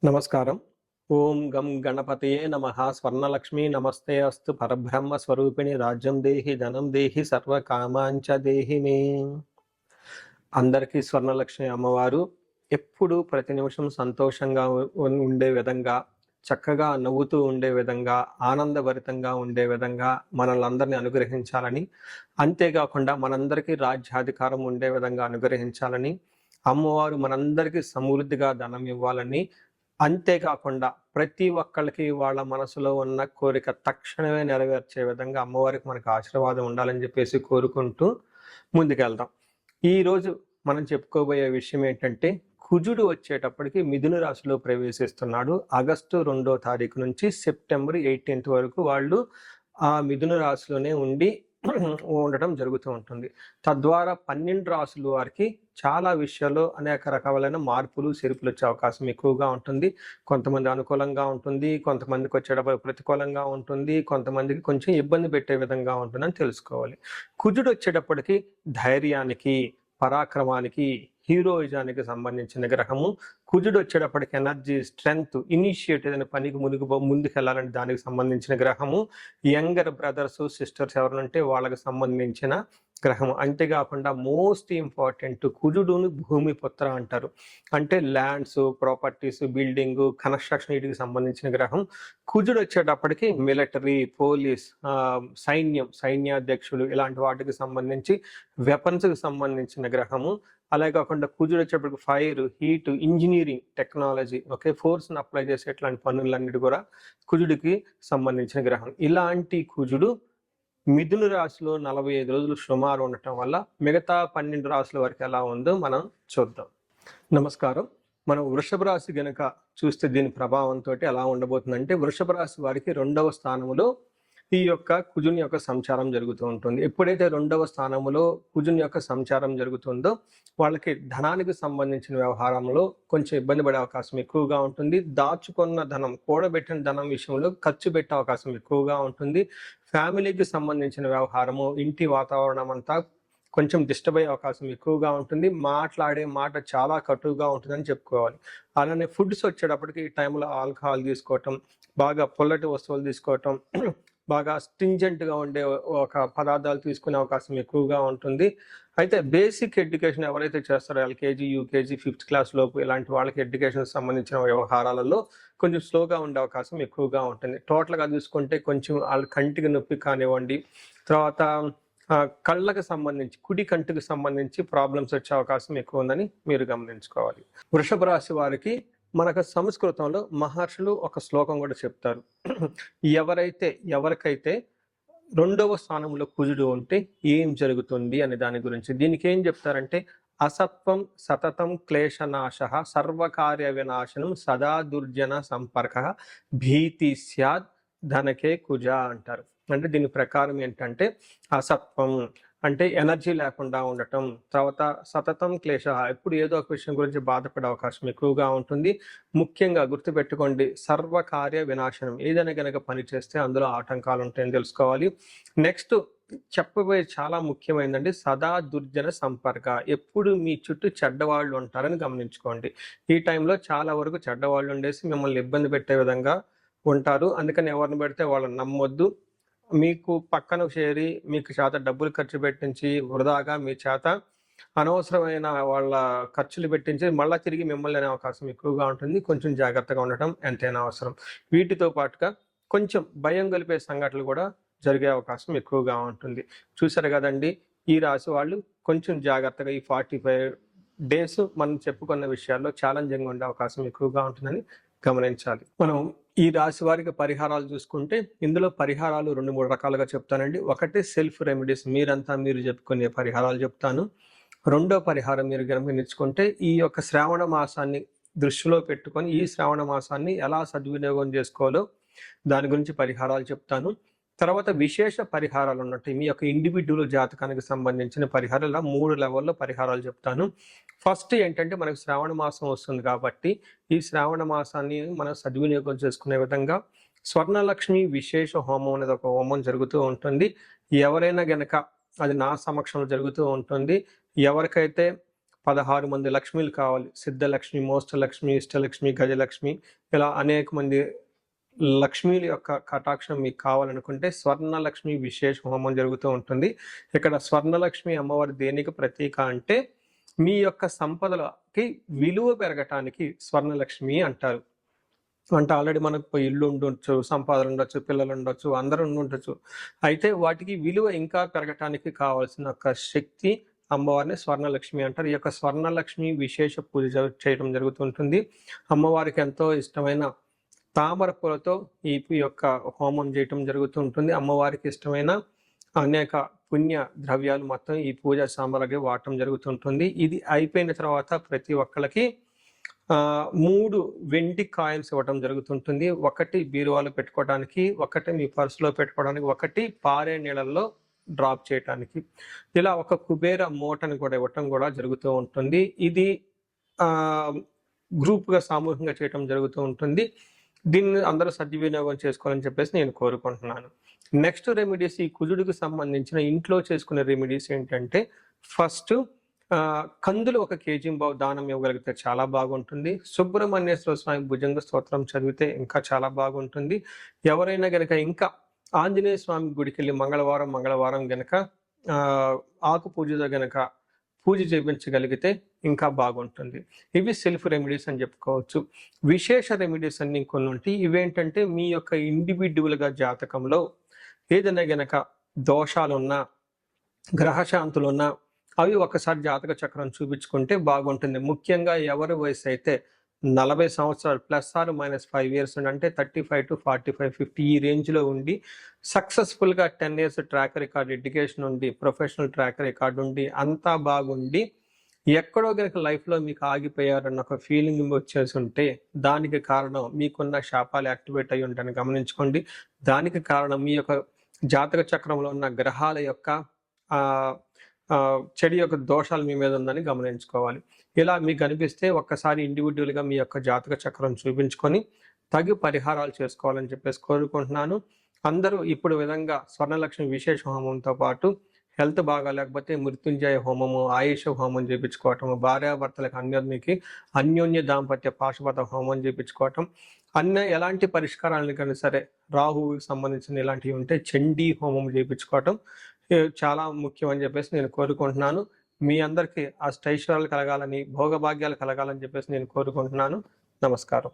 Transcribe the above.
నమస్కారం. ఓం గం గణపతయే నమః. స్వర్ణలక్ష్మీ నమస్తే అస్తు. పరబ్రహ్మ స్వరూపిణి రాజ్యం దేహి ధనం దేహి సర్వకామాంచ దేహి మే. అందరికీ స్వర్ణలక్ష్మి అమ్మవారు ఎప్పుడు ప్రతి నిమిషం సంతోషంగా ఉండే విధంగా, చక్కగా నవ్వుతూ ఉండే విధంగా, ఆనందభరితంగా ఉండే విధంగా మనల్ని అందరినీ అనుగ్రహించాలని, అంతేకాకుండా మనందరికీ రాజ్యాధికారం ఉండే విధంగా అనుగ్రహించాలని, అమ్మవారు మనందరికీ సమృద్ధిగా ధనం ఇవ్వాలని, అంతేకాకుండా ప్రతి ఒక్కళ్ళకి వాళ్ళ మనసులో ఉన్న కోరిక తక్షణమే నెరవేర్చే విధంగా అమ్మవారికి మనకు ఆశీర్వాదం ఉండాలని చెప్పేసి కోరుకుంటూ ముందుకెళ్దాం. ఈరోజు మనం చెప్పుకోబోయే విషయం ఏంటంటే, కుజుడు వచ్చేటప్పటికి మిథున రాశిలో ప్రవేశిస్తున్నాడు. ఆగస్టు 2వ తారీఖు నుంచి సెప్టెంబర్ 18th వరకు వాళ్ళు ఆ మిథున రాశిలోనే ఉండటం జరుగుతూ ఉంటుంది. తద్వారా 12 రాశుల వారికి చాలా విషయాల్లో అనేక రకాలైన మార్పులు, చేర్పులు వచ్చే అవకాశం ఎక్కువగా ఉంటుంది. కొంతమంది అనుకూలంగా ఉంటుంది, కొంతమందికి వచ్చేటప్పుడు ప్రతికూలంగా ఉంటుంది, కొంతమందికి కొంచెం ఇబ్బంది పెట్టే విధంగా ఉంటుందని తెలుసుకోవాలి. కుజుడు వచ్చేటప్పటికి ధైర్యానికి, పరాక్రమానికి, హీరోయిజానికి సంబంధించిన గ్రహము. కుజుడు వచ్చేటప్పటికి ఎనర్జీ, స్ట్రెంగ్త్, ఇనిషియేటివ్ అనే పనికి ముందుకెళ్ళాలని దానికి సంబంధించిన గ్రహము. యంగర్ బ్రదర్స్, సిస్టర్స్ ఎవరంటే వాళ్ళకి సంబంధించిన గ్రహము. అంతేకాకుండా మోస్ట్ ఇంపార్టెంట్, కుజుడును భూమి పుత్ర అంటారు. అంటే ల్యాండ్స్, ప్రాపర్టీస్, బిల్డింగ్, కన్స్ట్రక్షన్ వీటికి సంబంధించిన గ్రహం. కుజుడు వచ్చేటప్పటికి మిలిటరీ, పోలీస్, సైన్యాధ్యక్షులు ఇలాంటి వాటికి సంబంధించి, వెపన్స్కి సంబంధించిన గ్రహము. అలాగే కాకుండా కుజుడు వచ్చేటప్పటికి ఫైర్, హీట్, ఇంజనీరింగ్, టెక్నాలజీ, ఫోర్స్ని అప్లై చేసే ఇట్లాంటి పనులన్నిటి కూడా కుజుడికి సంబంధించిన గ్రహం. ఇలాంటి కుజుడు మిథున రాశిలో 45 రోజులు సుమారు ఉండటం వల్ల మిగతా 12 రాశుల వరకు ఎలా ఉందో మనం చూద్దాం. నమస్కారం. మనం వృషభ రాశి గనక చూస్తే దీని ప్రభావంతో ఎలా ఉండబోతుందంటే, వృషభ రాశి వారికి 2వ స్థానంలో ఈ యొక్క కుజుని యొక్క సంచారం జరుగుతూ ఉంటుంది. ఎప్పుడైతే 2వ స్థానంలో కుజుని యొక్క సంచారం జరుగుతుందో వాళ్ళకి ధనానికి సంబంధించిన వ్యవహారంలో కొంచెం ఇబ్బంది పడే అవకాశం ఎక్కువగా ఉంటుంది. దాచుకున్న ధనం, కూడబెట్టిన ధనం విషయంలో ఖర్చు పెట్టే అవకాశం ఎక్కువగా ఉంటుంది. ఫ్యామిలీకి సంబంధించిన వ్యవహారము, ఇంటి వాతావరణం అంతా కొంచెం డిస్టర్బ్ అయ్యే అవకాశం ఎక్కువగా ఉంటుంది. మాట్లాడే మాట చాలా కటువుగా ఉంటుందని చెప్పుకోవాలి. అలానే ఫుడ్స్ వచ్చేటప్పటికి ఈ టైంలో ఆల్కహాల్ తీసుకోవటం, బాగా పుల్లటి వస్తువులు తీసుకోవటం, బాగా స్టింజెంట్గా ఉండే ఒక పదార్థాలు తీసుకునే అవకాశం ఎక్కువగా ఉంటుంది. అయితే బేసిక్ ఎడ్యుకేషన్ ఎవరైతే చేస్తారో ఎల్కేజీ, యూకేజీ, 5th క్లాస్ లోపు ఇలాంటి వాళ్ళకి ఎడ్యుకేషన్ సంబంధించిన వ్యవహారాలలో కొంచెం స్లోగా ఉండే అవకాశం ఎక్కువగా ఉంటుంది. టోటల్గా చూసుకుంటే కొంచెం వాళ్ళ కంటికి నొప్పి కానివ్వండి, తర్వాత కళ్ళకు సంబంధించి, కుడి కంటికి సంబంధించి ప్రాబ్లమ్స్ వచ్చే అవకాశం ఎక్కువ ఉందని మీరు గమనించుకోవాలి. వృషభ రాశి వారికి మనకు సంస్కృతంలో మహర్షులు ఒక శ్లోకం కూడా చెప్తారు. ఎవరికైతే 2వ స్థానంలో కుజుడు ఉంటే ఏం జరుగుతుంది అనే దాని గురించి. దీనికి ఏం చెప్తారంటే, అసత్వం సతతం క్లేశనాశ సర్వకార్య వినాశనం సదా దుర్జన సంపర్క భీతి స్యాద్ ధనకే కుజ అంటారు. అంటే దీని ప్రకారం ఏంటంటే, అసత్వం అంటే ఎనర్జీ లేకుండా ఉండటం, తర్వాత సతతం క్లేశ, ఎప్పుడు ఏదో ఒక విషయం గురించి బాధపడే అవకాశం ఎక్కువగా ఉంటుంది. ముఖ్యంగా గుర్తుపెట్టుకోండి, సర్వకార్య వినాశనం, ఏదైనా కనుక పని చేస్తే అందులో ఆటంకాలు ఉంటాయని తెలుసుకోవాలి. నెక్స్ట్ చెప్పబోయే చాలా ముఖ్యమైనదండి, సదా దుర్జన సంపర్క, ఎప్పుడు మీ చుట్టూ చెడ్డవాళ్ళు ఉంటారని గమనించుకోండి. ఈ టైంలో చాలా వరకు చెడ్డవాళ్ళు ఉండేసి మిమ్మల్ని ఇబ్బంది పెట్టే విధంగా ఉంటారు. అందుకని ఎవరిని పెడితే వాళ్ళని నమ్మొద్దు. మీకు పక్కన చేరి మీకు చేత డబ్బులు ఖర్చు పెట్టించి వృధాగా మీ చేత అనవసరమైన వాళ్ళ ఖర్చులు పెట్టించి మళ్ళీ తిరిగి మిమ్మల్ని అనే అవకాశం ఎక్కువగా ఉంటుంది. కొంచెం జాగ్రత్తగా ఉండటం ఎంతైనా అవసరం. వీటితో పాటుగా కొంచెం భయం కలిపే సంఘటనలు కూడా జరిగే అవకాశం ఎక్కువగా ఉంటుంది. చూసారు కదండి, ఈ రాశి వాళ్ళు కొంచెం జాగ్రత్తగా ఈ 45 days మనం చెప్పుకున్న విషయాల్లో ఛాలెంజింగ్ ఉండే అవకాశం ఎక్కువగా ఉంటుందని గమనించాలి. మనం ఈ రాశి వారికి పరిహారాలు చూసుకుంటే, ఇందులో పరిహారాలు 2-3 రకాలుగా చెప్తానండి. ఒకటి సెల్ఫ్ రెమెడీస్, మీరు చెప్పుకునే పరిహారాలు చెప్తాను. రెండో పరిహారం మీరు గమనించుకుంటే, ఈ యొక్క శ్రావణ మాసాన్ని దృష్టిలో పెట్టుకొని ఈ శ్రావణ మాసాన్ని ఎలా సద్వినియోగం చేసుకోవాలో దాని గురించి పరిహారాలు చెప్తాను. తర్వాత విశేష పరిహారాలు ఉన్నట్టు మీ యొక్క ఇండివిడ్యువల్ జాతకానికి సంబంధించిన పరిహారాలు, ఇలా 3 లెవెల్లో పరిహారాలు చెప్తాను. ఫస్ట్ ఏంటంటే, మనకు శ్రావణ మాసం వస్తుంది కాబట్టి ఈ శ్రావణ మాసాన్ని మనం సద్వినియోగం చేసుకునే విధంగా స్వర్ణలక్ష్మి విశేష హోమం అనేది ఒక హోమం జరుగుతూ ఉంటుంది. ఎవరైనా గనక, అది నా సమక్షంలో జరుగుతూ ఉంటుంది, ఎవరికైతే 16 మంది లక్ష్మీలు కావాలి. సిద్ధలక్ష్మి, మోష్టలక్ష్మి, ఇష్టలక్ష్మి, గజలక్ష్మి ఇలా అనేక మంది లక్ష్మీల యొక్క కటాక్షం మీకు కావాలనుకుంటే స్వర్ణలక్ష్మి విశేష హోమం జరుగుతూ ఉంటుంది. ఇక్కడ స్వర్ణలక్ష్మి అమ్మవారి దేనికి ప్రతీక అంటే మీ యొక్క సంపదలకి విలువ పెరగటానికి స్వర్ణలక్ష్మి అంటారు. అంటే ఆల్రెడీ మనకు ఇల్లు ఉండొచ్చు, సంపాదన ఉండొచ్చు, పిల్లలు ఉండొచ్చు, అందరూ ఉండొచ్చు. అయితే వాటికి విలువ ఇంకా పెరగటానికి కావాల్సిన ఒక శక్తి అమ్మవారిని స్వర్ణలక్ష్మి అంటారు. ఈ యొక్క స్వర్ణలక్ష్మి విశేష పూజ చేయడం జరుగుతుంటుంది. అమ్మవారికి ఎంతో ఇష్టమైన తామర పూలతో ఈ యొక్క హోమం చేయటం జరుగుతూ ఉంటుంది. అమ్మవారికి ఇష్టమైన అనేక పుణ్య ద్రవ్యాలు మొత్తం ఈ పూజ సామాగ్రి వాడటం జరుగుతుంటుంది. ఇది అయిపోయిన తర్వాత ప్రతి ఒక్కరికి 3 వెండి కాయిన్స్ ఇవ్వటం జరుగుతుంటుంది. ఒకటి బీరువాలో పెట్టుకోవడానికి, ఒకటి మీ పర్సులో పెట్టుకోవడానికి, ఒకటి పారే నీళ్ళల్లో డ్రాప్ చేయటానికి. ఇలా ఒక కుబేర మూటని కూడా ఇవ్వటం కూడా జరుగుతూ ఉంటుంది. ఇది గ్రూప్గా సామూహికంగా చేయటం జరుగుతూ ఉంటుంది. దీన్ని అందరూ సద్వినియోగం చేసుకోవాలని చెప్పేసి నేను కోరుకుంటున్నాను. నెక్స్ట్ రెమెడీస్, ఈ కుజుడికి సంబంధించిన ఇంట్లో చేసుకునే రెమెడీస్ ఏంటంటే, ఫస్ట్ కందులు 1 kg దానం ఇవ్వగలిగితే చాలా బాగుంటుంది. సుబ్రహ్మణ్యేశ్వర స్వామి భుజంగ స్తోత్రం చదివితే ఇంకా చాలా బాగుంటుంది. ఎవరైనా గనక ఇంకా ఆంజనేయ స్వామి గుడికి వెళ్ళి మంగళవారం గనక ఆకు పూజతో గనక పూజ చేయించగలిగితే ఇంకా బాగుంటుంది. ఇవి సెల్ఫ్ రెమెడీస్ అని చెప్పుకోవచ్చు. విశేష రెమెడీస్ అన్ని కొన్ని ఉంటాయి. ఇవేంటంటే మీ యొక్క ఇండివిడ్యువల్గా జాతకంలో ఏదైనా గనక దోషాలున్నా, గ్రహశాంతులున్నా అవి ఒకసారి జాతక చక్రం చూపించుకుంటే బాగుంటుంది. ముఖ్యంగా ఎవరి వయసు అయితే 40 సంవత్సరాలు +or-5 years అంటే 35 to 45, 50 ఈ రేంజ్లో ఉండి సక్సెస్ఫుల్గా 10 years ట్రాక్ రికార్డ్, ఎడ్యుకేషన్ ఉండి, ప్రొఫెషనల్ ట్రాక్ రికార్డ్ ఉండి, అంతా బాగుండి ఎక్కడో కనుక లైఫ్లో మీకు ఆగిపోయారన్న ఒక ఫీలింగ్ వచ్చేసి ఉంటే దానికి కారణం మీకున్న శాపాలు యాక్టివేట్ అయ్యి ఉంటాయని గమనించుకోండి. దానికి కారణం మీ యొక్క జాతక చక్రంలో ఉన్న గ్రహాల యొక్క చెడు యొక్క దోషాలు మీ మీద ఉందని గమనించుకోవాలి. ఇలా మీకు అనిపిస్తే ఒక్కసారి ఇండివిడ్యువల్గా మీ యొక్క జాతక చక్రం చూపించుకొని తగు పరిహారాలు చేసుకోవాలని చెప్పేసి కోరుకుంటున్నాను. అందరూ ఇప్పుడు విధంగా స్వర్ణలక్ష్మి విశేష హోమంతో పాటు హెల్త్ బాగా లేకపోతే మృత్యుంజయ హోమము, ఆయుష హోమం చేయించుకోవటం, భార్యాభర్తలకు అన్యోన్య దాంపత్య పాశుపత హోమం చేయించుకోవటం, ఎలాంటి పరిష్కారాలను కానీ సరే రాహువుకి సంబంధించిన ఇలాంటివి ఉంటే చండీ హోమం చేయించుకోవటం చాలా ముఖ్యం అని చెప్పేసి నేను కోరుకుంటున్నాను. మీ అందరికీ అష్టైశ్వర్యాలు కలగాలని, భోగభాగ్యాలు కలగాలని చెప్పేసి నేను కోరుకుంటున్నాను. నమస్కారం.